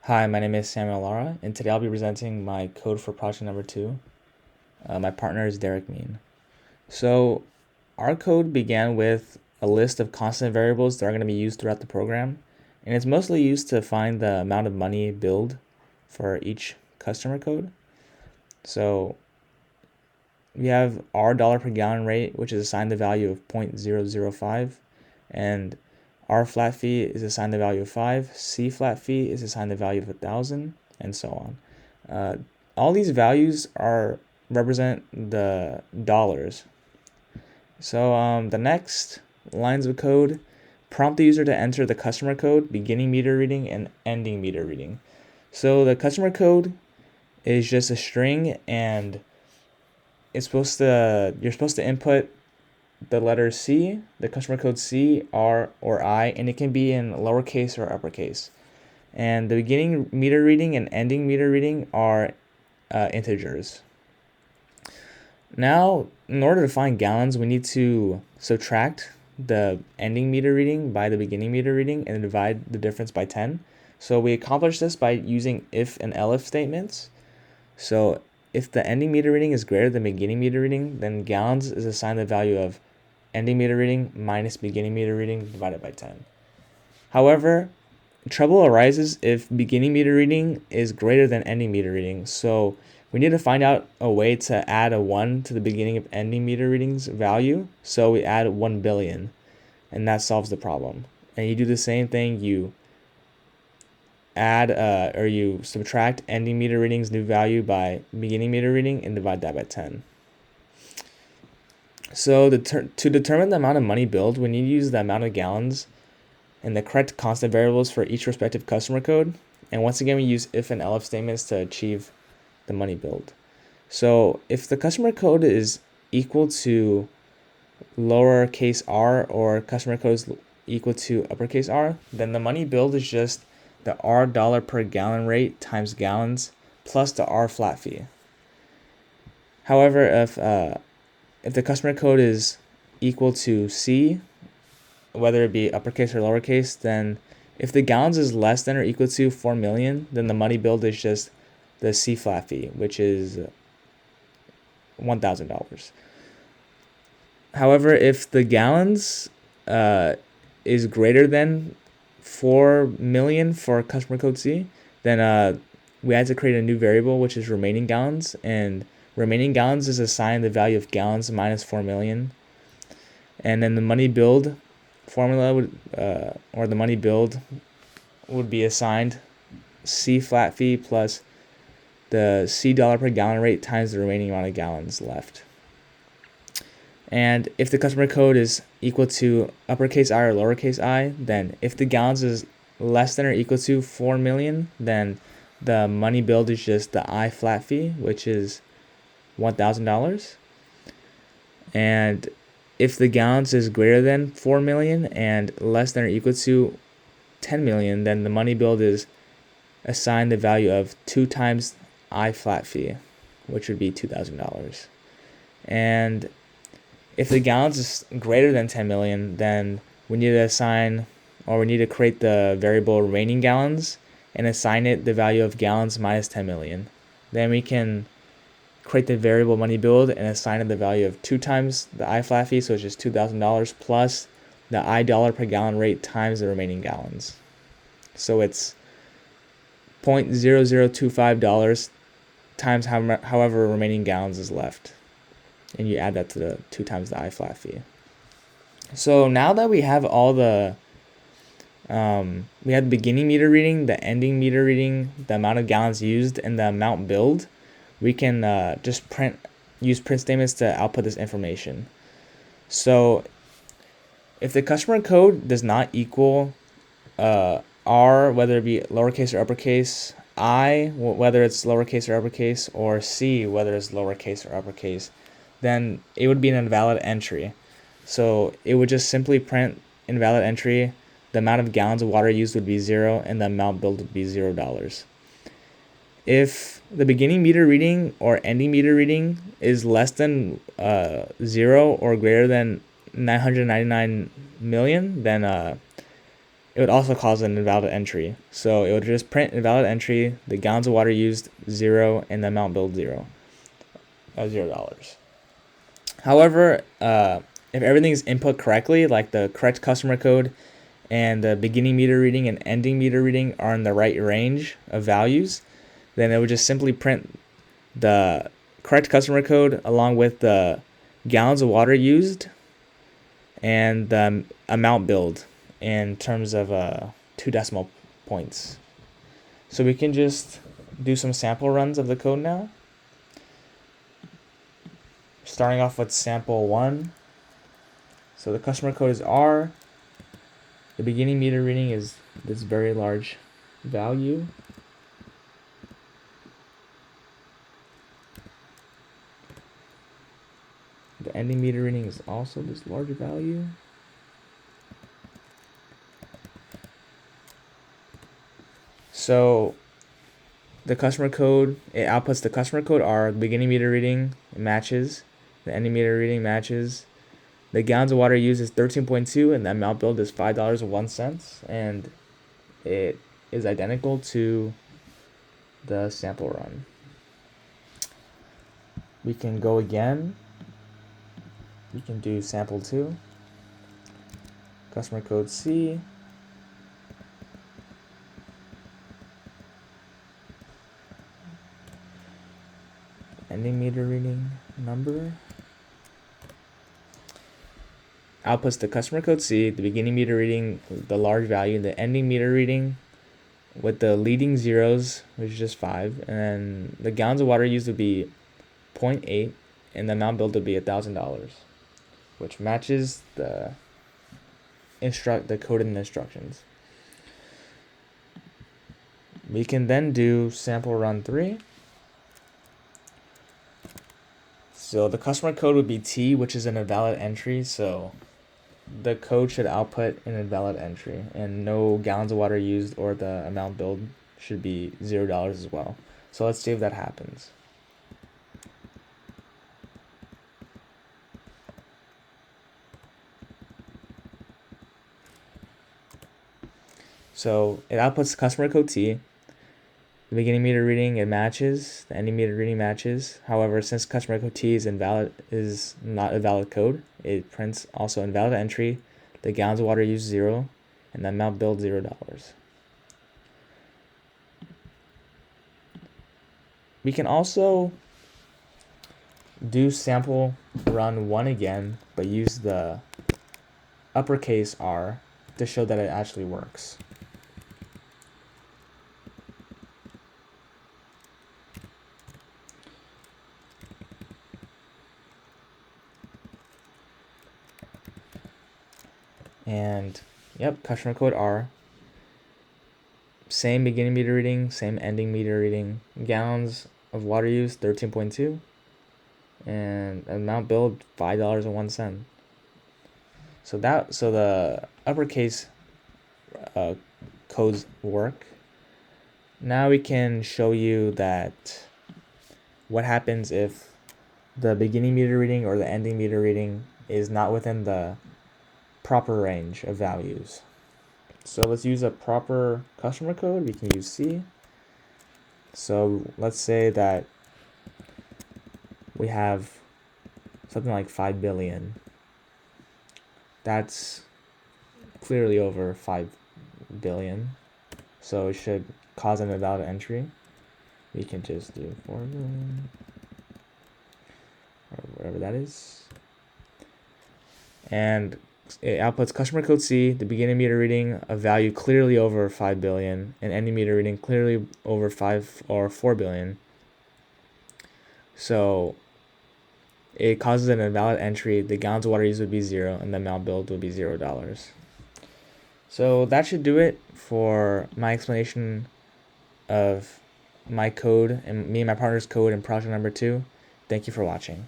Hi, my name is Samuel Lara, and today I'll be presenting my code for project number 2. My partner is Derek Mean. So our code began with a list of constant variables that are going to be used throughout the program, and it's mostly used to find the amount of money billed for each customer code. So we have our dollar per gallon rate, which is assigned the value of 0.005, and R flat fee is assigned the value of 5, C flat fee is assigned the value of 1,000, and so on. All these values represent the dollars. So the next lines of code prompt the user to enter the customer code, beginning meter reading, and ending meter reading. So the customer code is just a string, and you're supposed to input the letter C, the customer code C, R, or I, and it can be in lowercase or uppercase. And the beginning meter reading and ending meter reading are integers. Now, in order to find gallons, we need to subtract the ending meter reading by the beginning meter reading and divide the difference by 10. So we accomplish this by using if and elif statements. So if the ending meter reading is greater than beginning meter reading, then gallons is assigned the value of ending meter reading minus beginning meter reading divided by 10. However, trouble arises if beginning meter reading is greater than ending meter reading. So we need to find out a way to add a 1 to the beginning of ending meter reading's value. So we add 1 billion, and that solves the problem. And you do the same thing, you add or you subtract ending meter reading's new value by beginning meter reading and divide that by 10. So to determine the amount of money billed, we need to use the amount of gallons and the correct constant variables for each respective customer code. And once again, we use if and elif statements to achieve the money billed. So if the customer code is equal to lowercase r or customer code is equal to uppercase R, then the money billed is just the R dollar per gallon rate times gallons plus the R flat fee. However, if the customer code is equal to C, whether it be uppercase or lowercase, then if the gallons is less than or equal to 4 million, then the money billed is just the C flat fee, which is $1,000. However, if the gallons is greater than 4 million for customer code C, then we had to create a new variable, which is remaining gallons, and remaining gallons is assigned the value of gallons minus 4 million. And then the money billed formula or the money billed would be assigned C flat fee plus the C dollar per gallon rate times the remaining amount of gallons left. And if the customer code is equal to uppercase I or lowercase I, then if the gallons is less than or equal to 4 million, then the money billed is just the I flat fee, which is $1,000. And if the gallons is greater than 4 million and less than or equal to 10 million, then the money billed is assigned the value of 2 times I flat fee, which would be $2,000. And if the gallons is greater than 10 million, then we need to create the variable remaining gallons and assign it the value of gallons minus 10 million. Then we can create the variable money billed and assign it the value of 2 times the I flat fee, so it's just $2,000 plus the I dollar per gallon rate times the remaining gallons. So it's $0.0025 times however remaining gallons is left. And you add that to the 2 times the I flat fee. So now that we have all the we had the beginning meter reading, the ending meter reading, the amount of gallons used, and the amount billed, we can just use print statements to output this information. So if the customer code does not equal R, whether it be lowercase or uppercase, I, whether it's lowercase or uppercase, or C, whether it's lowercase or uppercase, then it would be an invalid entry. So it would just simply print invalid entry. The amount of gallons of water used would be 0, and the amount billed would be $0. If the beginning meter reading or ending meter reading is less than 0 or greater than 999 million, then it would also cause an invalid entry. So it would just print invalid entry, the gallons of water used 0, and the amount billed $0. However, if everything is input correctly, like the correct customer code and the beginning meter reading and ending meter reading are in the right range of values, then it would just simply print the correct customer code along with the gallons of water used and the amount billed in terms of 2 decimal points. So we can just do some sample runs of the code now. Starting off with sample 1. So the customer code is R. The beginning meter reading is this very large value. The ending meter reading is also this large value. So the customer code, it outputs the customer code R, the beginning meter reading matches, the ending meter reading matches. The gallons of water used is 13.2 and the amount billed is $5.01, and it is identical to the sample run. We can go again. We can do sample 2. Customer code C. Ending meter reading number. Outputs the customer code C, the beginning meter reading, the large value, the ending meter reading with the leading zeros, which is just 5, and then the gallons of water used would be 0.8, and the amount billed would be $1,000, which matches the code in the instructions. We can then do sample run 3. So the customer code would be T, which is an invalid entry, so the code should output an invalid entry, and no gallons of water used or the amount billed should be $0 as well. So let's see if that happens. So it outputs customer code T. The beginning meter reading, it matches. The ending meter reading matches. However, since customer code T is not a valid code, it prints also invalid entry. The gallons of water used 0, and the amount billed $0. We can also do sample run 1 again, but use the uppercase R to show that it actually works. And yep, customer code R. Same beginning meter reading, same ending meter reading. Gallons of water used 13.2, and amount billed $5.01. So the uppercase codes work. Now we can show you that what happens if the beginning meter reading or the ending meter reading is not within the proper range of values. So let's use a proper customer code. We can use C. So let's say that we have something like 5 billion. That's clearly over 5 billion. So it should cause an invalid entry. We can just do 4 billion, or whatever that is. And it outputs customer code C, the beginning meter reading a value clearly over 5 billion, and ending meter reading clearly over 5 or 4 billion. So it causes an invalid entry. The gallons of water used would be 0, and the amount billed would be $0. So that should do it for my explanation of my code and me and my partner's code in project number 2. Thank you for watching.